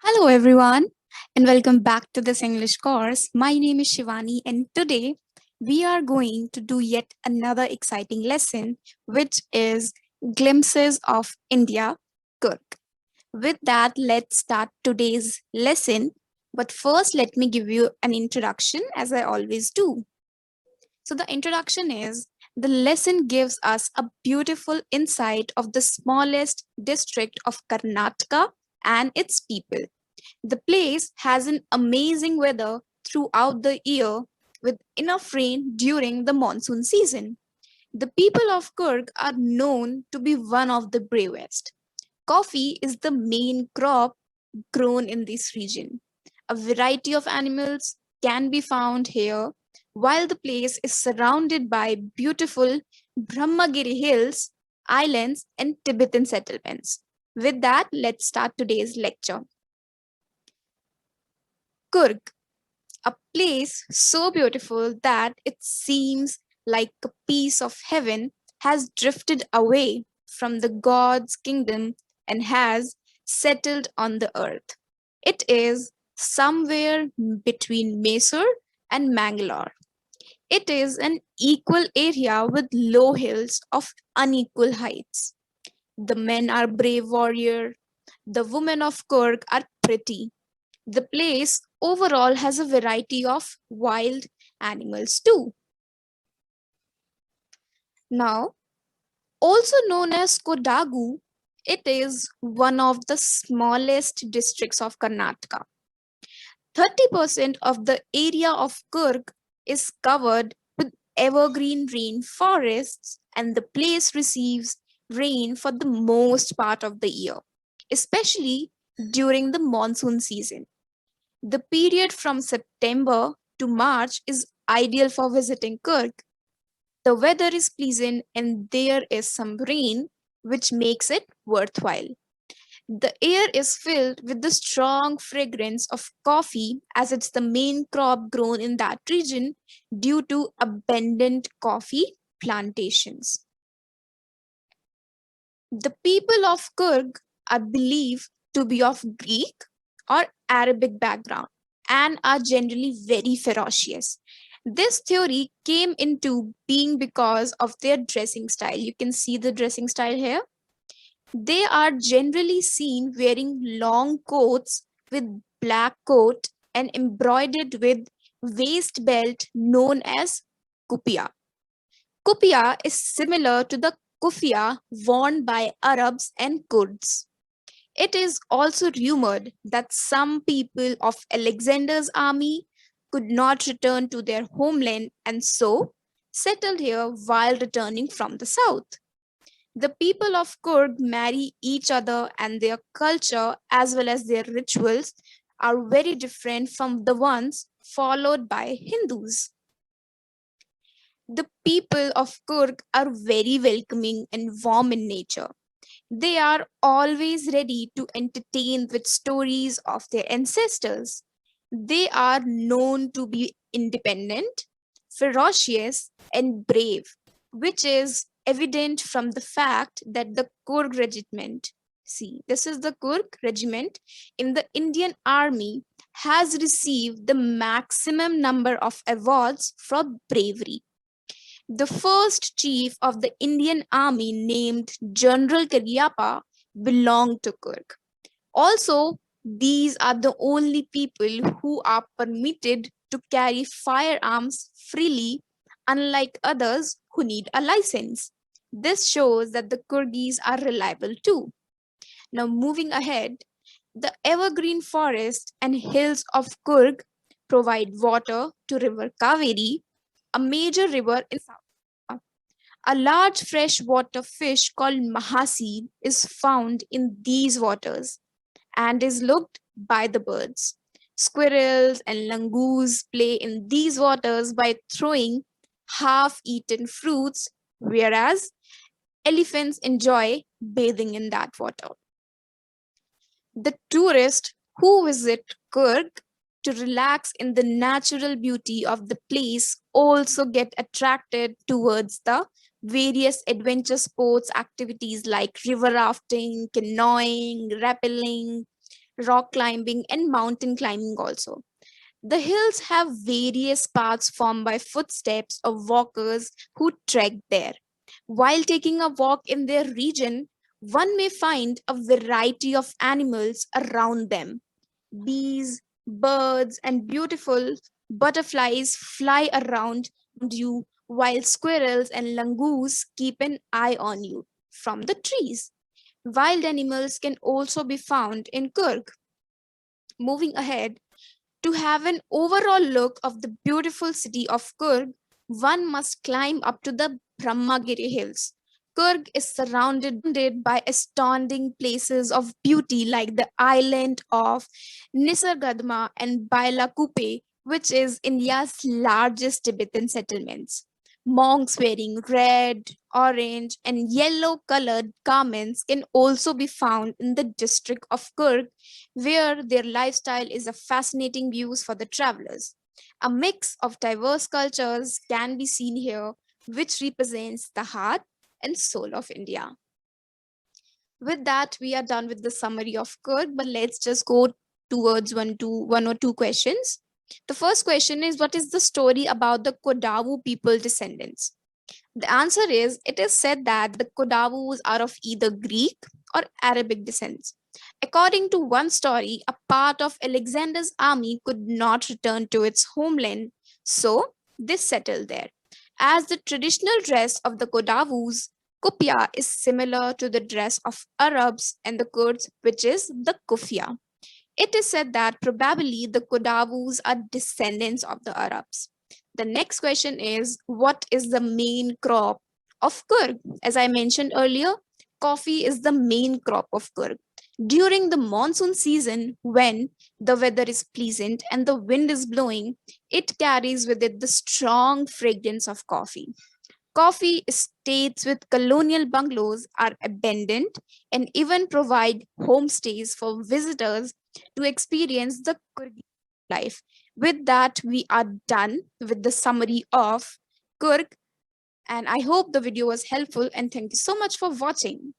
Hello, everyone, and welcome back to this English course. My name is Shivani, and today we are going to do yet another exciting lesson, which is Glimpses of India, Kurk. With that, let's start today's lesson. But first, let me give you an introduction, as I always do. So, the introduction is the lesson gives us a beautiful insight of the smallest district of Karnataka and its people. The place has an amazing weather throughout the year with enough rain during the monsoon season. The people of Kurg are known to be one of the bravest. Coffee is the main crop grown in this region. A variety of animals can be found here, while the place is surrounded by beautiful Brahmagiri hills, islands, and Tibetan settlements. With that, let's start today's lecture. Kurg, a place so beautiful that it seems like a piece of heaven, has drifted away from the God's kingdom and has settled on the earth. It is somewhere between Mysore and Mangalore. It is an equal area with low hills of unequal heights. The men are brave warriors. The women of Kurg are pretty. The place overall has a variety of wild animals too. Now, also known as Kodagu, it is one of the smallest districts of Karnataka. 30% of the area of Kurg is covered with evergreen rain forests, and the place receives rain for the most part of the year, especially during the monsoon season. The period from September to March is ideal for visiting Kurg. The weather is pleasant and there is some rain, which makes it worthwhile. The air is filled with the strong fragrance of coffee as it's the main crop grown in that region due to abundant coffee plantations. The people of Kurg are believed to be of Greek or Arabic background and are generally very ferocious. This theory came into being because of their dressing style. You can see the dressing style here. They are generally seen wearing long coats with black coat and embroidered with waist belt known as kupia. Kupia is similar to the kufia worn by Arabs and Kurds. It is also rumored that some people of Alexander's army could not return to their homeland and so settled here while returning from the south. The people of Kurg marry each other, and their culture as well as their rituals are very different from the ones followed by Hindus. The people of Kurg are very welcoming and warm in nature. They are always ready to entertain with stories of their ancestors. They are known to be independent, ferocious, and brave, which is evident from the fact that the Kurg regiment, see, this is the Kurg regiment in the Indian Army, has received the maximum number of awards for bravery. The first chief of the Indian Army, named General Karyappa, belonged to Kurg. Also, these are the only people who are permitted to carry firearms freely, unlike others who need a license. This shows that the Kurgis are reliable too. Now, moving ahead, the evergreen forest and hills of Kurg provide water to River Kaveri, a major river in South. A large freshwater fish called mahasi is found in these waters and is looked by the birds. Squirrels and langurs play in these waters by throwing half eaten fruits, whereas elephants enjoy bathing in that water. The tourists who visit Kurg to relax in the natural beauty of the place also get attracted towards the various adventure sports activities like river rafting, canoeing, rappelling, rock climbing, and mountain climbing also. The hills have various paths formed by footsteps of walkers who trek there. While taking a walk in their region, one may find a variety of animals around them. Bees, birds, and beautiful butterflies fly around you, while squirrels and langurs keep an eye on you from the trees. Wild animals can also be found in Kurg. Moving ahead, to have an overall look of the beautiful city of Kurg, one must climb up to the Brahmagiri hills. Kurg is surrounded by astounding places of beauty like the island of Nisargadma and Bailakupe, which is India's largest Tibetan settlements. Monks wearing red, orange, and yellow colored garments can also be found in the district of Kurg, where their lifestyle is a fascinating views for the travelers. A mix of diverse cultures can be seen here, which represents the heart and soul of India. With that, we are done with the summary of Kurg, but let's just go towards one or two questions. The first question is, what is the story about the Kodavu people descendants? The answer is, it is said that the Kodavus are of either Greek or Arabic descent. According to one story, a part of Alexander's army could not return to its homeland, so they settled there. As the traditional dress of the Kodavus, Kupya is similar to the dress of Arabs and the Kurds, which is the Kufya. It is said that probably the Kodavus are descendants of the Arabs. The next question is, what is the main crop of Kurg? As I mentioned earlier, coffee is the main crop of Kurg. During the monsoon season, when the weather is pleasant and the wind is blowing, it carries with it the strong fragrance of coffee. Coffee estates with colonial bungalows are abundant and even provide homestays for visitors to experience the Kurgi life. With that, we are done with the summary of Kurg, and I hope the video was helpful and thank you so much for watching.